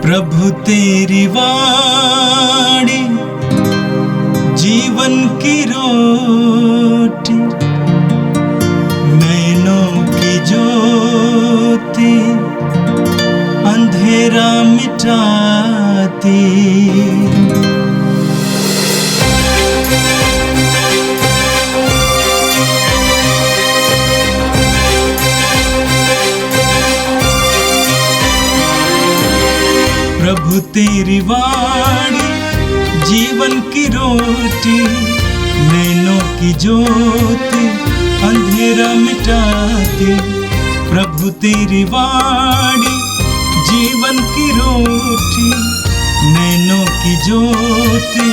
प्रभु तेरी वाणी जीवन की रोटी, नैनों की ज्योति अंधेरा मिटाती। प्रभु तेरी वाणी जीवन की रोटी, नैनों की ज्योति अंधेरा मिटाती। प्रभु तेरी वाणी जीवन की रोटी, नैनों की ज्योति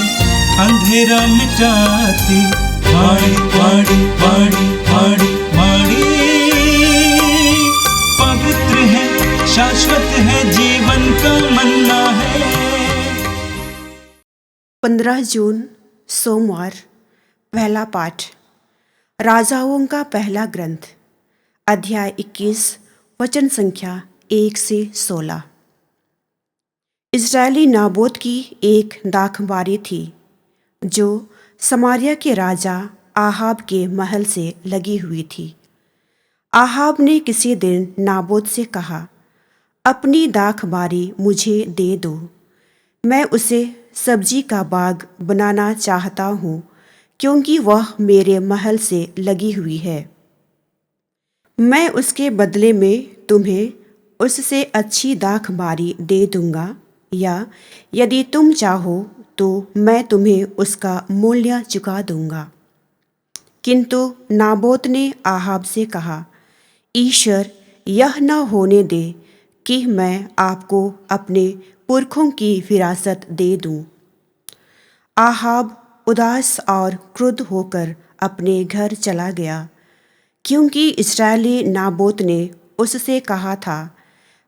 अंधेरा मिटाती। वाणी वाणी वाणी वाणी वाणी पवित्र है, शाश्वत है, जीवन का मन्ना है। 15 जून सोमवार। पहला पाठ राजाओं का पहला ग्रंथ, अध्याय 21, वचन संख्या 1 से 16। इस्राएली नाबोत की एक दाखबारी थी जो समारिया के राजा आहाब के महल से लगी हुई थी। आहाब ने किसी दिन नाबोत से कहा, अपनी दाखबारी मुझे दे दो, मैं उसे सब्जी का बाग बनाना चाहता हूँ क्योंकि वह मेरे महल से लगी हुई है। मैं उसके बदले में तुम्हें उससे अच्छी दाखबारी दे दूंगा, या यदि तुम चाहो तो मैं तुम्हें उसका मूल्य चुका दूंगा। किंतु नाबोत ने आहाब से कहा, ईश्वर यह न होने दे कि मैं आपको अपने पुरखों की विरासत दे दूं। आहाब उदास और क्रुद्ध होकर अपने घर चला गया, क्योंकि इस्राएली नाबोत ने उससे कहा था,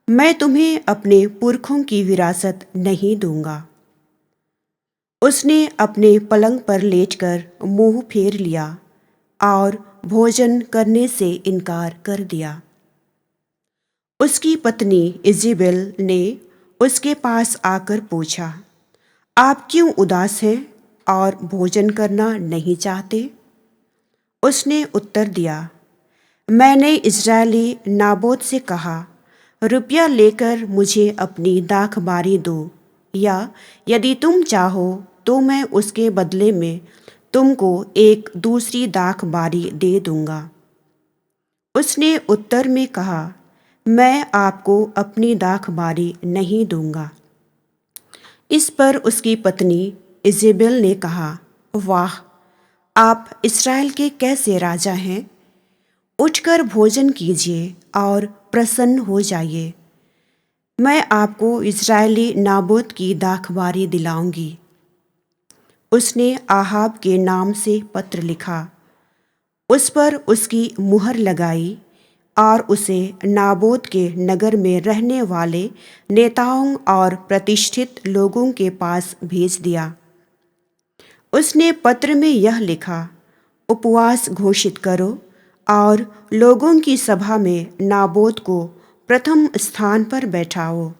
मैं तुम्हें अपने पुरखों की विरासत नहीं दूंगा। उसने अपने पलंग पर लेटकर मुंह फेर लिया और भोजन करने से इनकार कर दिया। उसकी पत्नी इजेबेल ने उसके पास आकर पूछा, आप क्यों उदास हैं और भोजन करना नहीं चाहते? उसने उत्तर दिया, मैंने इस्राएली नाबोत से कहा, रुपया लेकर मुझे अपनी दाखबारी दो, या यदि तुम चाहो तो मैं उसके बदले में तुमको एक दूसरी दाखबारी दे दूंगा। उसने उत्तर में कहा, मैं आपको अपनी दाखबारी नहीं दूंगा। इस पर उसकी पत्नी इजेबेल ने कहा, वाह, आप इस्राएल के कैसे राजा हैं? उठकर भोजन कीजिए और प्रसन्न हो जाइए। मैं आपको इस्राएली नाबोत की दाखबारी दिलाऊंगी। उसने आहाब के नाम से पत्र लिखा, उस पर उसकी मुहर लगाई और उसे नाबोत के नगर में रहने वाले नेताओं और प्रतिष्ठित लोगों के पास भेज दिया। उसने पत्र में यह लिखा, उपवास घोषित करो और लोगों की सभा में नाबोत को प्रथम स्थान पर बैठाओ।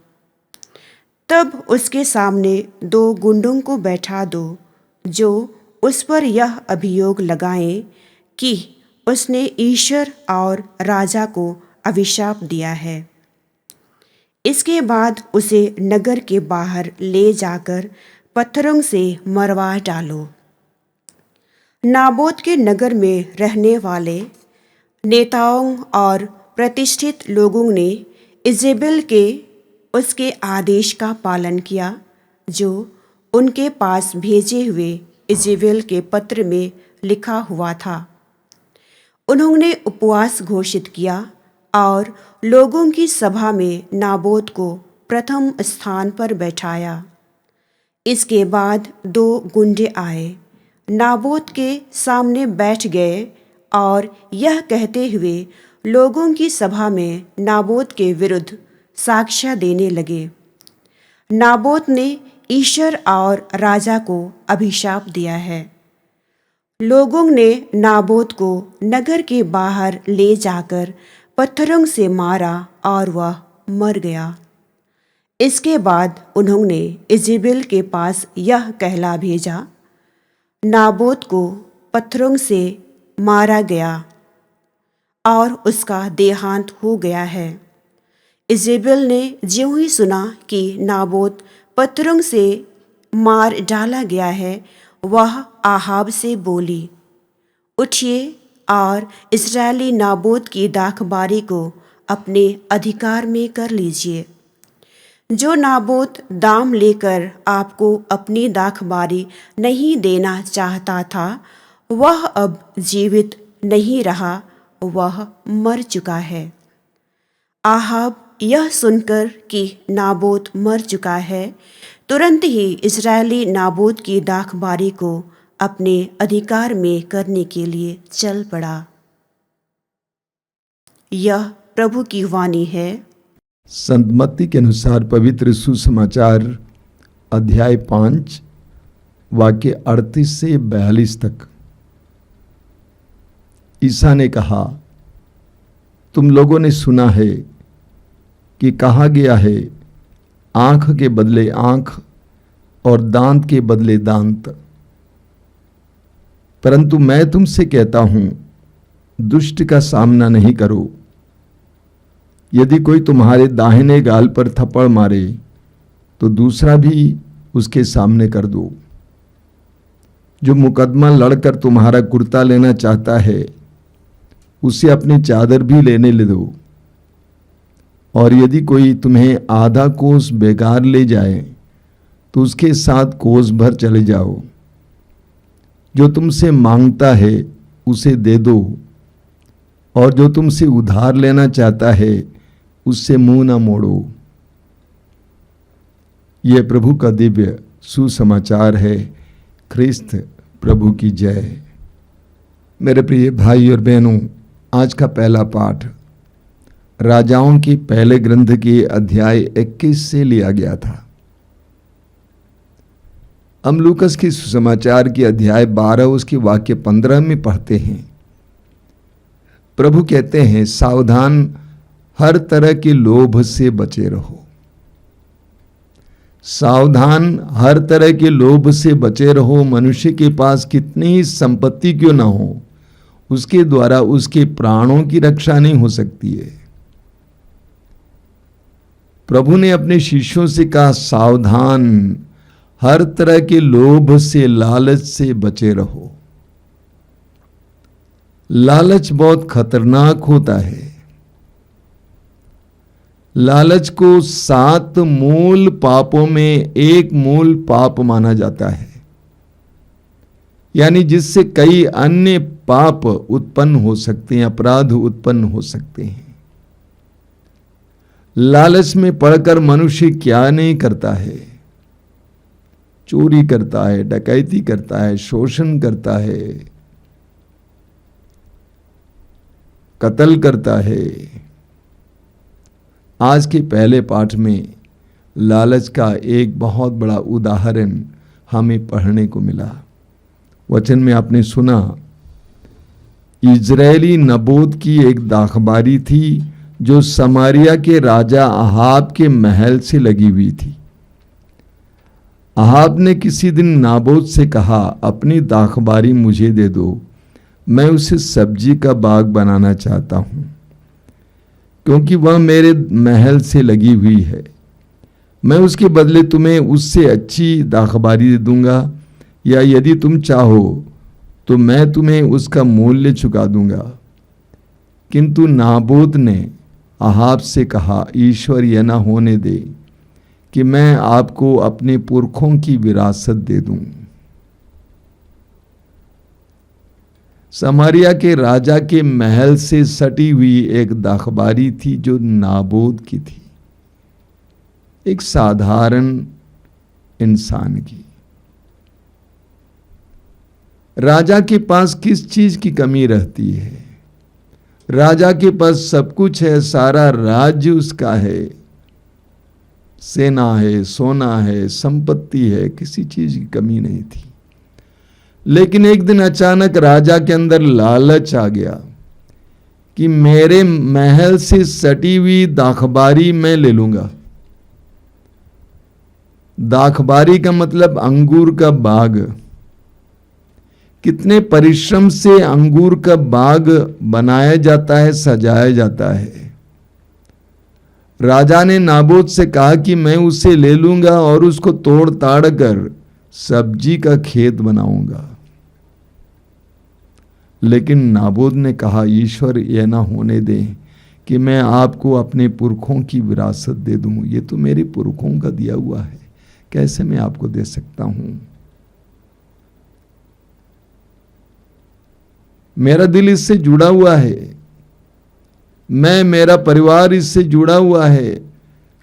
तब उसके सामने 2 गुंडों को बैठा दो जो उस पर यह अभियोग लगाएं कि उसने ईश्वर और राजा को अभिशाप दिया है। इसके बाद उसे नगर के बाहर ले जाकर पत्थरों से मरवा डालो। नाबोत के नगर में रहने वाले नेताओं और प्रतिष्ठित लोगों ने इजेबेल के उसके आदेश का पालन किया जो उनके पास भेजे हुए इजेबेल के पत्र में लिखा हुआ था। उन्होंने उपवास घोषित किया और लोगों की सभा में नाबोत को प्रथम स्थान पर बैठाया। इसके बाद 2 गुंडे आए, नाबोत के सामने बैठ गए और यह कहते हुए लोगों की सभा में नाबोत के विरुद्ध साक्ष्य देने लगे, नाबोत ने ईश्वर और राजा को अभिशाप दिया है। लोगों ने नाबोत को नगर के बाहर ले जाकर पत्थरों से मारा और वह मर गया। इसके बाद उन्होंने इजेबेल के पास यह कहला भेजा, नाबोत को पत्थरों से मारा गया और उसका देहांत हो गया है। इजेबेल ने ज्यों ही सुना कि नाबोत पत्थरों से मार डाला गया है, वह आहाब से बोली, उठिए और इस्राएली नाबोत की दाखबारी को अपने अधिकार में कर लीजिए। जो नाबोत दाम लेकर आपको अपनी दाखबारी नहीं देना चाहता था, वह अब जीवित नहीं रहा, वह मर चुका है। आहाब यह सुनकर कि नाबोत मर चुका है, तुरंत ही इस्राएली नाबोत की दाखबारी को अपने अधिकार में करने के लिए चल पड़ा। यह प्रभु की वाणी है। संत मत्ती के अनुसार पवित्र सुसमाचार अध्याय 5 वाक्य 38 से 42 तक। ईसा ने कहा, तुम लोगों ने सुना है कि कहा गया है, आंख के बदले आंख और दांत के बदले दांत। परंतु मैं तुमसे कहता हूं, दुष्ट का सामना नहीं करो। यदि कोई तुम्हारे दाहिने गाल पर थप्पड़ मारे तो दूसरा भी उसके सामने कर दो। जो मुकदमा लड़कर तुम्हारा कुर्ता लेना चाहता है, उसे अपनी चादर भी लेने ले दो। और यदि कोई तुम्हें आधा कोस बेकार ले जाए तो उसके साथ कोस भर चले जाओ। जो तुमसे मांगता है उसे दे दो, और जो तुमसे उधार लेना चाहता है उससे मुंह न मोड़ो। यह प्रभु का दिव्य सुसमाचार है। ख्रिस्त प्रभु की जय। मेरे प्रिय भाई और बहनों, आज का पहला पाठ राजाओं की पहले ग्रंथ के अध्याय 21 से लिया गया था। हम लूकस की सुसमाचार की अध्याय 12 उसके वाक्य 15 में पढ़ते हैं। प्रभु कहते हैं, सावधान, हर तरह के लोभ से बचे रहो। सावधान, हर तरह के लोभ से बचे रहो। मनुष्य के पास कितनी ही संपत्ति क्यों ना हो, उसके द्वारा उसके प्राणों की रक्षा नहीं हो सकती है। प्रभु ने अपने शिष्यों से कहा, सावधान, हर तरह के लोभ से, लालच से बचे रहो। लालच बहुत खतरनाक होता है। लालच को 7 मूल पापों में एक मूल पाप माना जाता है, यानी जिससे कई अन्य पाप उत्पन्न हो सकते हैं, अपराध उत्पन्न हो सकते हैं। लालच में पड़कर मनुष्य क्या नहीं करता है। चोरी करता है, डकैती करता है, शोषण करता है, कत्ल करता है। आज के पहले पाठ में लालच का एक बहुत बड़ा उदाहरण हमें पढ़ने को मिला। वचन में आपने सुना, इजरायली नबोत की एक दाखबारी थी जो समारिया के राजा आहाब के महल से लगी हुई थी। आहाब ने किसी दिन नाबोत से कहा, अपनी दाखबारी मुझे दे दो, मैं उसे सब्जी का बाग बनाना चाहता हूं, क्योंकि वह मेरे महल से लगी हुई है। मैं उसके बदले तुम्हें उससे अच्छी दाखबारी दे दूंगा, या यदि तुम चाहो तो मैं तुम्हें उसका मूल्य चुका दूंगा। किंतु नाबोत ने आहाब से कहा, ईश्वर यह न होने दे कि मैं आपको अपने पुरखों की विरासत दे दूं। समारिया के राजा के महल से सटी हुई एक दाखबारी थी जो नाबोत की थी, एक साधारण इंसान की। राजा के पास किस चीज की कमी रहती है? राजा के पास सब कुछ है, सारा राज्य उसका है, सेना है, सोना है, संपत्ति है, किसी चीज की कमी नहीं थी। लेकिन एक दिन अचानक राजा के अंदर लालच आ गया कि मेरे महल से सटी हुई दाखबारी मैं ले लूंगा, दाखबारी का मतलब अंगूर का बाग। कितने परिश्रम से अंगूर का बाग बनाया जाता है, सजाया जाता है। राजा ने नाबोत से कहा कि मैं उसे ले लूंगा और उसको तोड़ ताड़ कर सब्जी का खेत बनाऊंगा। लेकिन नाबोत ने कहा, ईश्वर यह ना होने दे कि मैं आपको अपने पुरखों की विरासत दे दूं। ये तो मेरे पुरखों का दिया हुआ है, कैसे मैं आपको दे सकता हूं। मेरा दिल इससे जुड़ा हुआ है, मेरा परिवार इससे जुड़ा हुआ है,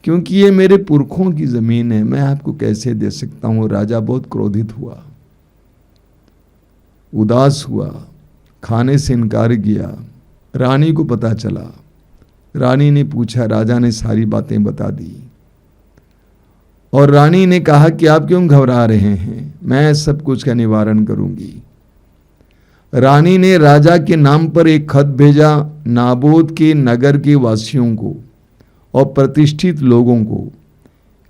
क्योंकि ये मेरे पुरखों की जमीन है, मैं आपको कैसे दे सकता हूं। राजा बहुत क्रोधित हुआ, उदास हुआ, खाने से इनकार किया। रानी को पता चला, रानी ने पूछा, राजा ने सारी बातें बता दी और रानी ने कहा कि आप क्यों घबरा रहे हैं, मैं सब कुछ का निवारण करूंगी। रानी ने राजा के नाम पर एक खत भेजा नाबोत के नगर के वासियों को और प्रतिष्ठित लोगों को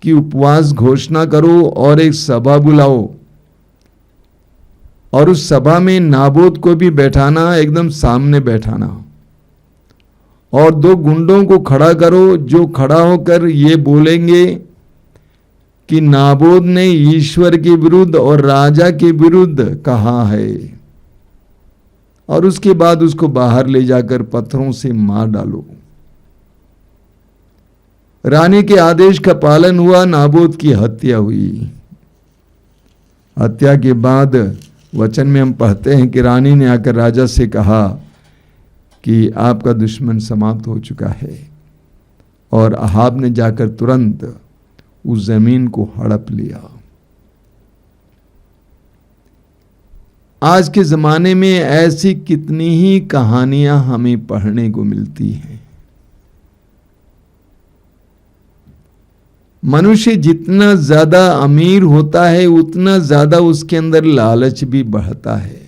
कि उपवास घोषणा करो और एक सभा बुलाओ और उस सभा में नाबोत को भी बैठाना, एकदम सामने बैठाना, और 2 गुंडों को खड़ा करो जो खड़ा होकर ये बोलेंगे कि नाबोत ने ईश्वर के विरुद्ध और राजा के विरुद्ध कहा है, और उसके बाद उसको बाहर ले जाकर पत्थरों से मार डालो। रानी के आदेश का पालन हुआ, नाबोत की हत्या हुई। हत्या के बाद वचन में हम पढ़ते हैं कि रानी ने आकर राजा से कहा कि आपका दुश्मन समाप्त हो चुका है, और अहाब ने जाकर तुरंत उस जमीन को हड़प लिया। आज के जमाने में ऐसी कितनी ही कहानियां हमें पढ़ने को मिलती हैं। मनुष्य जितना ज्यादा अमीर होता है उतना ज्यादा उसके अंदर लालच भी बढ़ता है।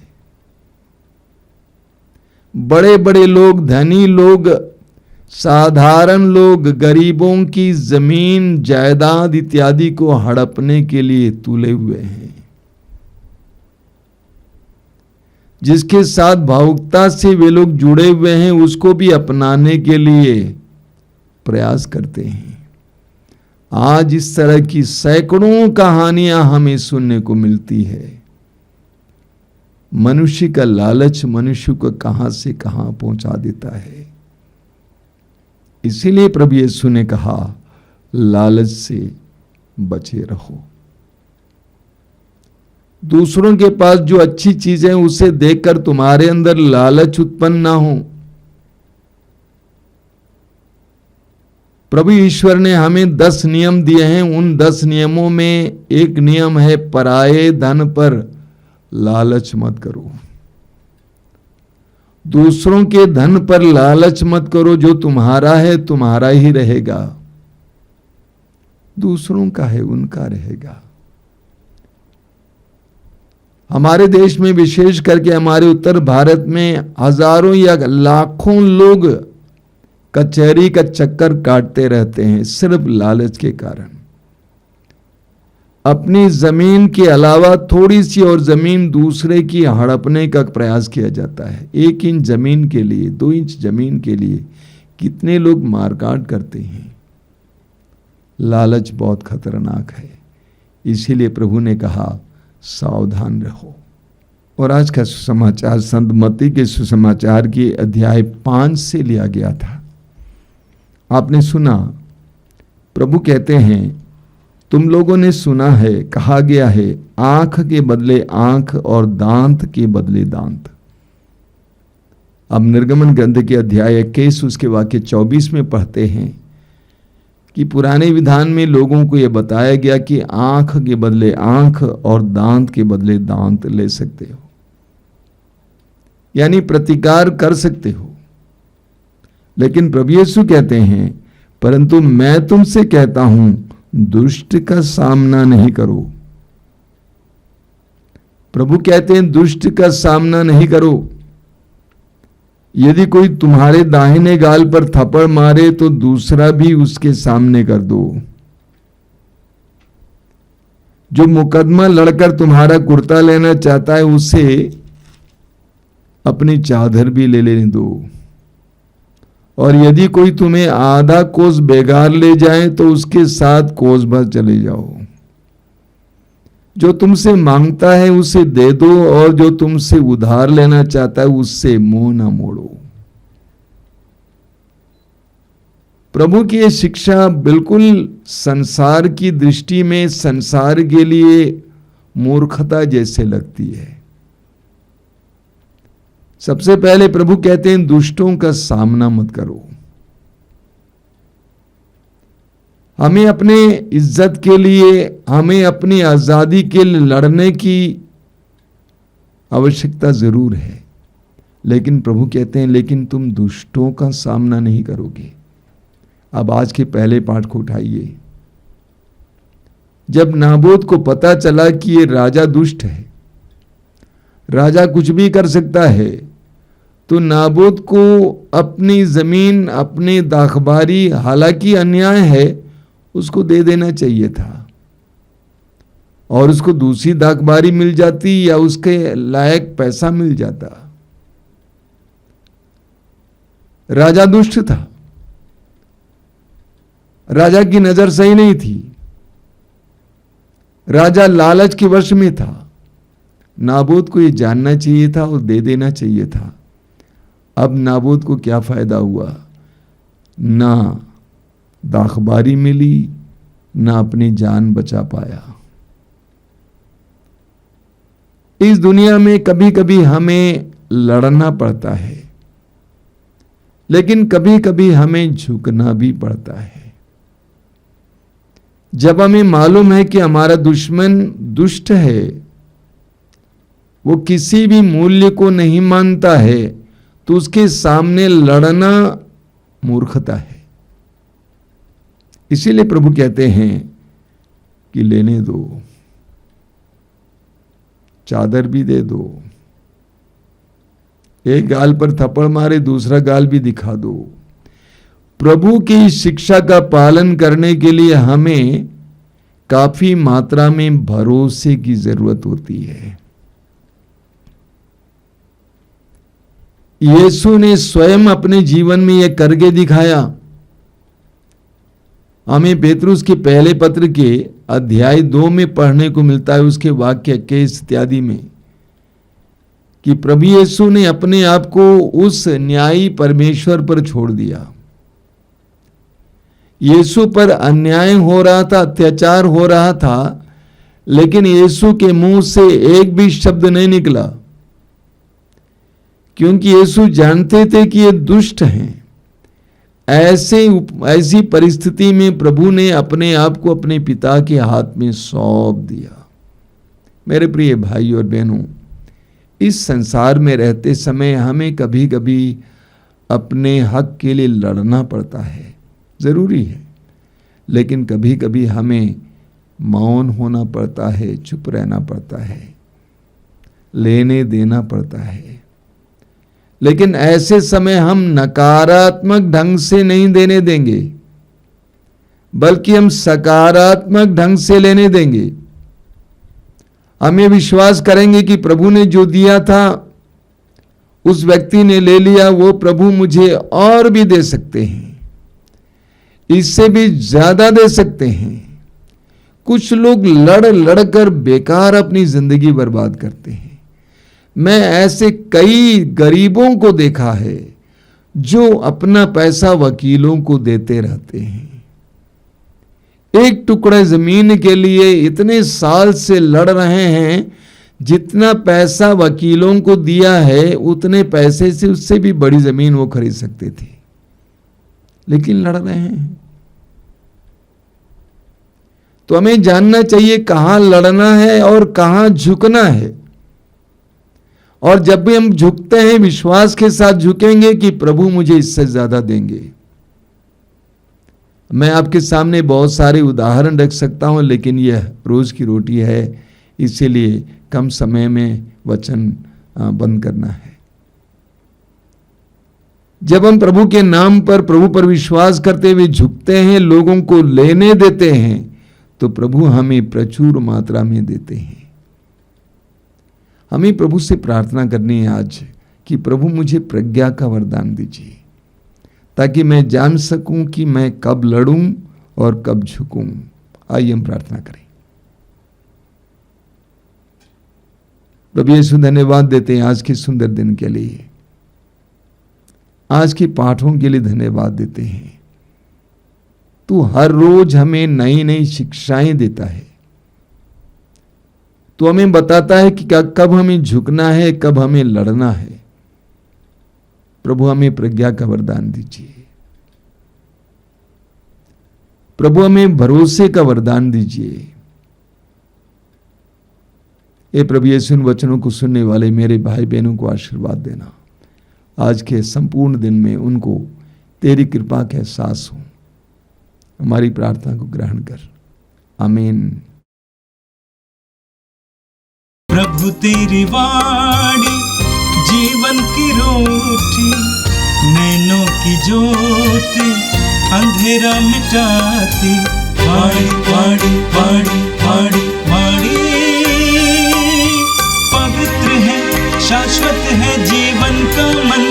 बड़े बड़े लोग, धनी लोग, साधारण लोग गरीबों की जमीन जायदाद इत्यादि को हड़पने के लिए तुले हुए हैं। जिसके साथ भावुकता से वे लोग जुड़े हुए हैं उसको भी अपनाने के लिए प्रयास करते हैं। आज इस तरह की सैकड़ों कहानियां हमें सुनने को मिलती है। मनुष्य का लालच मनुष्य को कहां से कहां पहुंचा देता है। इसीलिए प्रभु यीशु ने कहा, लालच से बचे रहो। दूसरों के पास जो अच्छी चीजें हैं उसे देखकर तुम्हारे अंदर लालच उत्पन्न ना हो। प्रभु ईश्वर ने हमें 10 नियम दिए हैं। उन 10 नियमों में एक नियम है, पराये धन पर लालच मत करो। दूसरों के धन पर लालच मत करो। जो तुम्हारा है तुम्हारा ही रहेगा, दूसरों का है उनका रहेगा। हमारे देश में, विशेष करके हमारे उत्तर भारत में, हजारों या लाखों लोग कचहरी का चक्कर काटते रहते हैं सिर्फ लालच के कारण। अपनी जमीन के अलावा थोड़ी सी और जमीन दूसरे की हड़पने का प्रयास किया जाता है। 1 इंच जमीन के लिए, 2 इंच जमीन के लिए कितने लोग मारकाट करते हैं। लालच बहुत खतरनाक है। इसीलिए प्रभु ने कहा, सावधान रहो। और आज का सुसमाचार संत मत्ती के सुसमाचार के अध्याय 5 से लिया गया था। आपने सुना, प्रभु कहते हैं, तुम लोगों ने सुना है, कहा गया है, आंख के बदले आंख और दांत के बदले दांत। अब निर्गमन ग्रंथ के अध्याय 21 उसके वाक्य 24 में पढ़ते हैं कि पुराने विधान में लोगों को यह बताया गया कि आंख के बदले आंख और दांत के बदले दांत ले सकते हो, यानी प्रतिकार कर सकते हो। लेकिन प्रभु यीशु कहते हैं, परंतु मैं तुमसे कहता हूं, दुष्ट का सामना नहीं करो। प्रभु कहते हैं, दुष्ट का सामना नहीं करो। यदि कोई तुम्हारे दाहिने गाल पर थप्पड़ मारे तो दूसरा भी उसके सामने कर दो। जो मुकदमा लड़कर तुम्हारा कुर्ता लेना चाहता है उसे अपनी चादर भी ले लेने दो। और यदि कोई तुम्हें आधा कोस बेगार ले जाए तो उसके साथ कोस भर चले जाओ। जो तुमसे मांगता है उसे दे दो और जो तुमसे उधार लेना चाहता है उससे मुंह ना मोड़ो। प्रभु की यह शिक्षा बिल्कुल संसार की दृष्टि में संसार के लिए मूर्खता जैसे लगती है। सबसे पहले प्रभु कहते हैं दुष्टों का सामना मत करो। हमें अपने इज्जत के लिए, हमें अपनी आजादी के लिए लड़ने की आवश्यकता जरूर है, लेकिन प्रभु कहते हैं लेकिन तुम दुष्टों का सामना नहीं करोगे। अब आज के पहले पाठ को उठाइए। जब नाबोत को पता चला कि ये राजा दुष्ट है, राजा कुछ भी कर सकता है, तो नाबोत को अपनी जमीन, अपनी दाखबारी, हालांकि अन्याय है, उसको दे देना चाहिए था और उसको दूसरी दाखबारी मिल जाती या उसके लायक पैसा मिल जाता। राजा दुष्ट था, राजा की नजर सही नहीं थी, राजा लालच के वश में था। नाबोत को यह जानना चाहिए था और दे देना चाहिए था। अब नाबोत को क्या फायदा हुआ? ना दाखबारी मिली, ना अपनी जान बचा पाया। इस दुनिया में कभी कभी हमें लड़ना पड़ता है, लेकिन कभी कभी हमें झुकना भी पड़ता है। जब हमें मालूम है कि हमारा दुश्मन दुष्ट है, वो किसी भी मूल्य को नहीं मानता है, तो उसके सामने लड़ना मूर्खता है। इसीलिए प्रभु कहते हैं कि लेने दो, चादर भी दे दो, एक गाल पर थप्पड़ मारे दूसरा गाल भी दिखा दो। प्रभु की शिक्षा का पालन करने के लिए हमें काफी मात्रा में भरोसे की जरूरत होती है। यीशु ने स्वयं अपने जीवन में यह करके दिखाया। हमें पेतरुस के पहले पत्र के अध्याय 2 में पढ़ने को मिलता है, उसके वाक्य 21 इत्यादि में, कि प्रभु यीशु ने अपने आप को उस न्यायी परमेश्वर पर छोड़ दिया। यीशु पर अन्याय हो रहा था, अत्याचार हो रहा था, लेकिन यीशु के मुंह से एक भी शब्द नहीं निकला, क्योंकि यीशु जानते थे कि ये दुष्ट हैं। ऐसी परिस्थिति में प्रभु ने अपने आप को अपने पिता के हाथ में सौंप दिया। मेरे प्रिय भाई और बहनों, इस संसार में रहते समय हमें कभी कभी अपने हक के लिए लड़ना पड़ता है, जरूरी है, लेकिन कभी कभी हमें मौन होना पड़ता है, चुप रहना पड़ता है, लेने देना पड़ता है। लेकिन ऐसे समय हम नकारात्मक ढंग से नहीं देने देंगे, बल्कि हम सकारात्मक ढंग से लेने देंगे। हम ये विश्वास करेंगे कि प्रभु ने जो दिया था उस व्यक्ति ने ले लिया, वो प्रभु मुझे और भी दे सकते हैं, इससे भी ज्यादा दे सकते हैं। कुछ लोग लड़ लड़कर बेकार अपनी जिंदगी बर्बाद करते हैं। मैं ऐसे कई गरीबों को देखा है जो अपना पैसा वकीलों को देते रहते हैं। एक टुकड़े जमीन के लिए इतने साल से लड़ रहे हैं, जितना पैसा वकीलों को दिया है उतने पैसे से उससे भी बड़ी जमीन वो खरीद सकते थे, लेकिन लड़ रहे हैं। तो हमें जानना चाहिए कहां लड़ना है और कहां झुकना है। और जब भी हम झुकते हैं, विश्वास के साथ झुकेंगे कि प्रभु मुझे इससे ज्यादा देंगे। मैं आपके सामने बहुत सारे उदाहरण रख सकता हूं, लेकिन यह रोज की रोटी है, इसीलिए कम समय में वचन बंद करना है। जब हम प्रभु के नाम पर, प्रभु पर विश्वास करते हुए झुकते हैं, लोगों को लेने देते हैं, तो प्रभु हमें प्रचुर मात्रा में देते हैं। हमें प्रभु से प्रार्थना करनी है आज कि प्रभु मुझे प्रज्ञा का वरदान दीजिए, ताकि मैं जान सकूं कि मैं कब लड़ूं और कब झुकूं। आइए हम प्रार्थना करें। प्रभु यीशु धन्यवाद देते हैं आज के सुंदर दिन के लिए, आज के पाठों के लिए धन्यवाद देते हैं। तू हर रोज हमें नई नई शिक्षाएं देता है। तू हमें बताता है कि कब हमें झुकना है, कब हमें लड़ना है। प्रभु हमें प्रज्ञा का वरदान दीजिए। प्रभु हमें भरोसे का वरदान दीजिए। ए प्रभु यीशु इन वचनों को सुनने वाले मेरे भाई बहनों को आशीर्वाद देना। आज के संपूर्ण दिन में उनको तेरी कृपा का एहसास हो। हमारी प्रार्थना को ग्रहण कर, आमीन। प्रभु तेरी वाणी जीवन की रोटी, नैनों की ज्योति अंधेरा मिटाती। वाणी वाणी वाणी वाणी वाणी पवित्र है, शाश्वत है जीवन का मन।